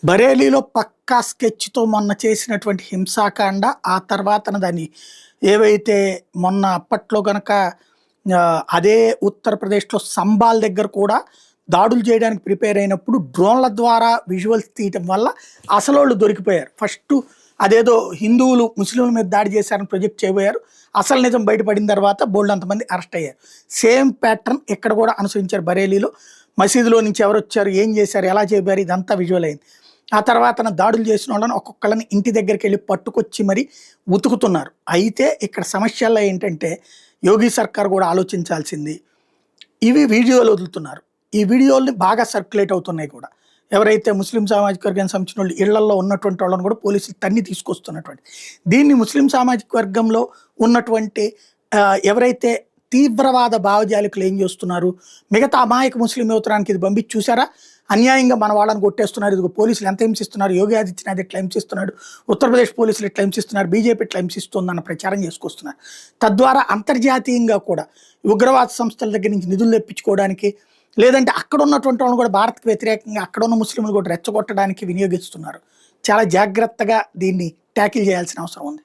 బరేలీలో పక్కా స్కెచ్‌తో మొన్న చేసినటువంటి హింసాకాండ, ఆ తర్వాతన దాన్ని ఏవైతే మొన్న అప్పట్లో గనక అదే ఉత్తరప్రదేశ్‌లో సంబాల్ దగ్గర కూడా దాడులు చేయడానికి ప్రిపేర్ అయినప్పుడు డ్రోన్‌ల ద్వారా విజువల్స్ తీయటం వల్ల అసలోళ్ళు దొరికిపోయారు. ఫస్టు అదేదో హిందువులు ముస్లింల మీద దాడి చేశారని ప్రొజెక్ట్ చేయబోయారు. అసలు నిజం బయటపడిన తర్వాత బోలెడంతమంది అరెస్ట్ అయ్యారు. సేమ్ ప్యాటర్న్ ఇక్కడ కూడా అనుసరించారు బరేలీలో. మసీదులో నుంచి ఎవరొచ్చారు, ఏం చేశారు, ఎలా చెప్పారు ఇదంతా విజువల్ అయింది. ఆ తర్వాతన దాడులు చేసిన వాళ్ళని ఒక్కొక్కళ్ళని ఇంటి దగ్గరికెళ్ళి పట్టుకొచ్చి మరి ఉతుకుతున్నారు. అయితే ఇక్కడ సమస్యల్లో ఏంటంటే యోగి సర్కార్ కూడా ఆలోచించాల్సింది. ఇవి వీడియోలు వదులుతున్నారు. ఈ వీడియోల్ని బాగా సర్క్యులేట్ అవుతున్నాయి కూడా. ఎవరైతే ముస్లిం సామాజిక వర్గానికి సంబంధించిన వాళ్ళు ఇళ్లల్లో ఉన్నటువంటి వాళ్ళని కూడా పోలీసులు తన్ని తీసుకొస్తున్నటువంటి దీన్ని ముస్లిం సామాజిక వర్గంలో ఉన్నటువంటి ఎవరైతే తీవ్రవాద భావజాలికులు ఏం చేస్తున్నారు, మిగతా అమాయక ముస్లిం యువతరానికి ఇది పంపించి చూసారా, అన్యాయంగా మన వాళ్ళని కొట్టేస్తున్నారు, ఇదిగో పోలీసులు ఎంత హింసిస్తున్నారు, యోగి ఆదిత్యనాథ్ ఇట్లా హింసిస్తున్నాడు, ఉత్తరప్రదేశ్ పోలీసులు ఇట్లా హింసిస్తున్నారు, బీజేపీ ఇట్లా హింసిస్తుందన్న ప్రచారం చేసుకొస్తున్నారు. తద్వారా అంతర్జాతీయంగా కూడా ఉగ్రవాద సంస్థల దగ్గర నుంచి నిధులు తెప్పించుకోవడానికి, లేదంటే అక్కడ ఉన్నటువంటి వాళ్ళని కూడా భారత్కి వ్యతిరేకంగా అక్కడ ఉన్న ముస్లింలు కూడా రెచ్చగొట్టడానికి వినియోగిస్తున్నారు. చాలా జాగ్రత్తగా దీన్ని ట్యాకిల్ చేయాల్సిన అవసరం ఉంది.